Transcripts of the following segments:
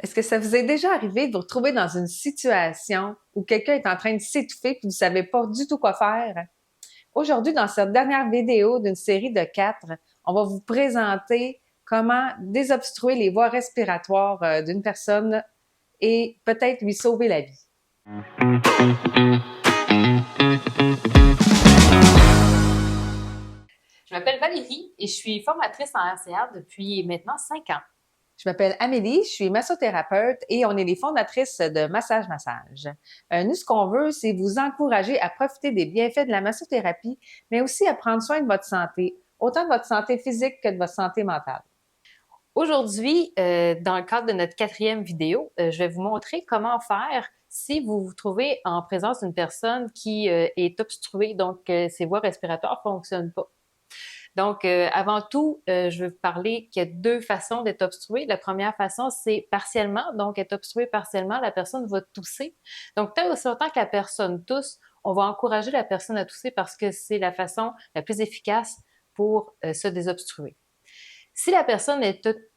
Est-ce que ça vous est déjà arrivé de vous retrouver dans une situation où quelqu'un est en train de s'étouffer et vous ne savez pas du tout quoi faire? Aujourd'hui, dans cette dernière vidéo d'une série de 4, on va vous présenter comment désobstruer les voies respiratoires d'une personne et peut-être lui sauver la vie. Je m'appelle Valérie et je suis formatrice en RCA depuis maintenant 5 ans. Je m'appelle Amélie, je suis massothérapeute et on est les fondatrices de Massage Massage. Nous, ce qu'on veut, c'est vous encourager à profiter des bienfaits de la massothérapie, mais aussi à prendre soin de votre santé, autant de votre santé physique que de votre santé mentale. Aujourd'hui, dans le cadre de notre 4e vidéo, je vais vous montrer comment faire si vous vous trouvez en présence d'une personne qui est obstruée, donc ses voies respiratoires ne fonctionnent pas. Donc, avant tout, je veux vous parler qu'il y a 2 façons d'être obstrué. La première façon, c'est partiellement. Donc, être obstrué partiellement, la personne va tousser. Donc, tant aussi longtemps que la personne tousse, on va encourager la personne à tousser parce que c'est la façon la plus efficace pour se désobstruer. Si la personne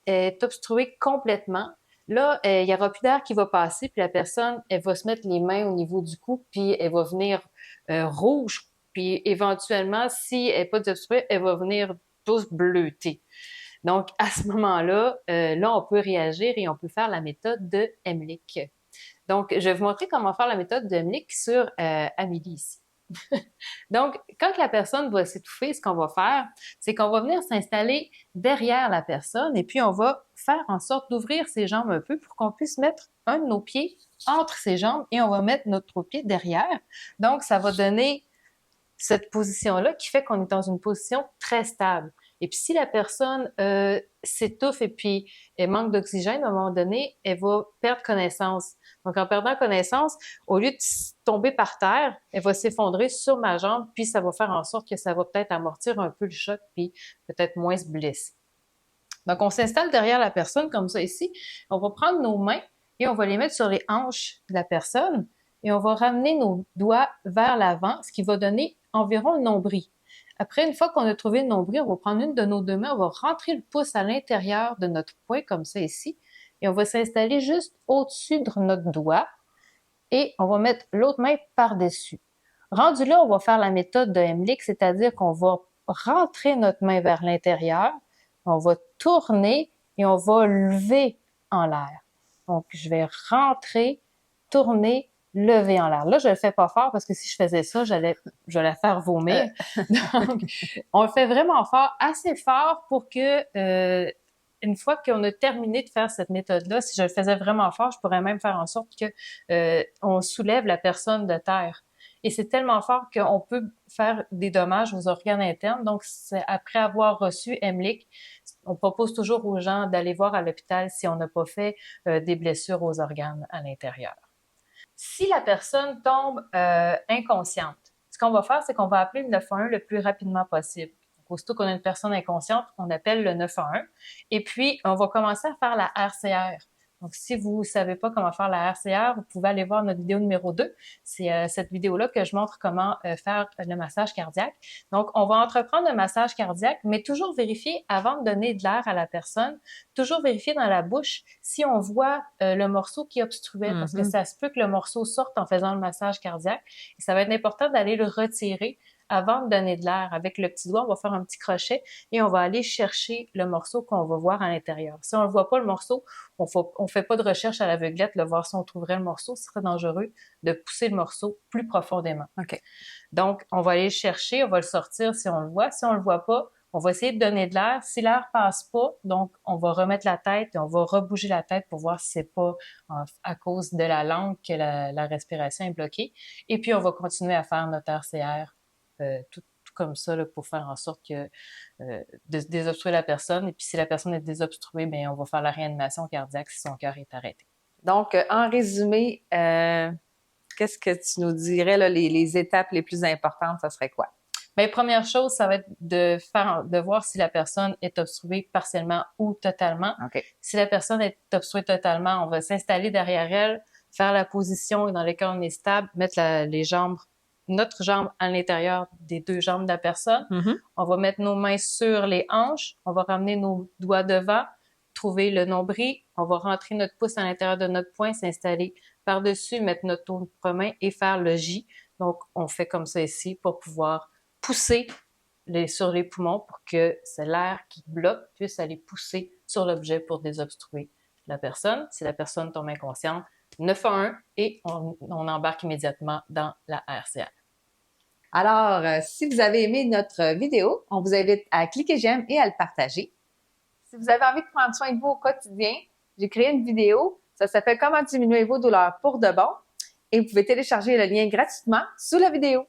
est obstruée complètement, là, il n'y aura plus d'air qui va passer, puis la personne, elle va se mettre les mains au niveau du cou, puis elle va venir rouge, puis éventuellement, si elle n'est pas obstruée, elle va venir tous bleutée. Donc, à ce moment-là, là, on peut réagir et on peut faire la méthode de Heimlich. Donc, je vais vous montrer comment faire la méthode de Heimlich sur Amélie ici. Donc, quand la personne va s'étouffer, ce qu'on va faire, c'est qu'on va venir s'installer derrière la personne et puis on va faire en sorte d'ouvrir ses jambes un peu pour qu'on puisse mettre un de nos pieds entre ses jambes et on va mettre notre pied derrière. Donc, ça va donner cette position-là qui fait qu'on est dans une position très stable. Et puis, si la personne s'étouffe et puis elle manque d'oxygène, à un moment donné, elle va perdre connaissance. Donc, en perdant connaissance, au lieu de tomber par terre, elle va s'effondrer sur ma jambe, puis ça va faire en sorte que ça va peut-être amortir un peu le choc, puis peut-être moins se blesser. Donc, on s'installe derrière la personne comme ça ici. On va prendre nos mains et on va les mettre sur les hanches de la personne et on va ramener nos doigts vers l'avant, ce qui va donner environ le nombril. Après, une fois qu'on a trouvé le nombril, on va prendre une de nos deux mains, on va rentrer le pouce à l'intérieur de notre poing, comme ça ici, et on va s'installer juste au-dessus de notre doigt et on va mettre l'autre main par-dessus. Rendu là, on va faire la méthode de Heimlich, c'est-à-dire qu'on va rentrer notre main vers l'intérieur, on va tourner et on va lever en l'air. Donc, je vais rentrer, tourner, lever en l'air. Là, je le fais pas fort parce que si je faisais ça, j'allais faire vomir. Donc, on le fait vraiment fort, assez fort pour que une fois qu'on a terminé de faire cette méthode-là, si je le faisais vraiment fort, je pourrais même faire en sorte que on soulève la personne de terre. Et c'est tellement fort qu'on peut faire des dommages aux organes internes. Donc, après avoir reçu Heimlich, on propose toujours aux gens d'aller voir à l'hôpital si on n'a pas fait des blessures aux organes à l'intérieur. Si la personne tombe inconsciente, ce qu'on va faire, c'est qu'on va appeler le 911 le plus rapidement possible. Donc, aussitôt qu'on a une personne inconsciente, on appelle le 911 et puis on va commencer à faire la RCR. Donc, si vous ne savez pas comment faire la RCR, vous pouvez aller voir notre vidéo numéro 2. C'est cette vidéo-là que je montre comment faire le massage cardiaque. Donc, on va entreprendre le massage cardiaque, mais toujours vérifier avant de donner de l'air à la personne, toujours vérifier dans la bouche si on voit le morceau qui obstruait, parce que ça se peut que le morceau sorte en faisant le massage cardiaque. Et ça va être important d'aller le retirer avant de donner de l'air. Avec le petit doigt, on va faire un petit crochet et on va aller chercher le morceau qu'on va voir à l'intérieur. Si on ne voit pas le morceau, on fait pas de recherche à l'aveuglette, le voir si on trouverait le morceau. Ce serait dangereux de pousser le morceau plus profondément. OK. Donc, on va aller le chercher, on va le sortir si on le voit. Si on le voit pas, on va essayer de donner de l'air. Si l'air passe pas, donc on va remettre la tête et on va rebouger la tête pour voir si c'est pas à cause de la langue que la respiration est bloquée. Et puis, on va continuer à faire notre RCR tout comme ça là, pour faire en sorte que de désobstruer la personne. Et puis, si la personne est désobstruée, bien, on va faire la réanimation cardiaque si son cœur est arrêté. Donc, en résumé, qu'est-ce que tu nous dirais, là, les étapes les plus importantes, ça serait quoi? Bien, première chose, ça va être de voir si la personne est obstruée partiellement ou totalement. OK. Si la personne est obstruée totalement, on va s'installer derrière elle, faire la position dans laquelle on est stable, mettre notre jambe à l'intérieur des 2 jambes de la personne. On va mettre nos mains sur les hanches, on va ramener nos doigts devant, trouver le nombril, on va rentrer notre pouce à l'intérieur de notre poing, s'installer par-dessus, mettre notre autre main et faire le J. Donc, on fait comme ça ici pour pouvoir pousser sur les poumons pour que c'est l'air qui bloque puisse aller pousser sur l'objet pour désobstruer la personne. Si la personne tombe inconsciente, 911 et on embarque immédiatement dans la RCA. Alors, si vous avez aimé notre vidéo, on vous invite à cliquer j'aime et à le partager. Si vous avez envie de prendre soin de vous au quotidien, j'ai créé une vidéo. Ça s'appelle « Comment diminuer vos douleurs pour de bon » et vous pouvez télécharger le lien gratuitement sous la vidéo.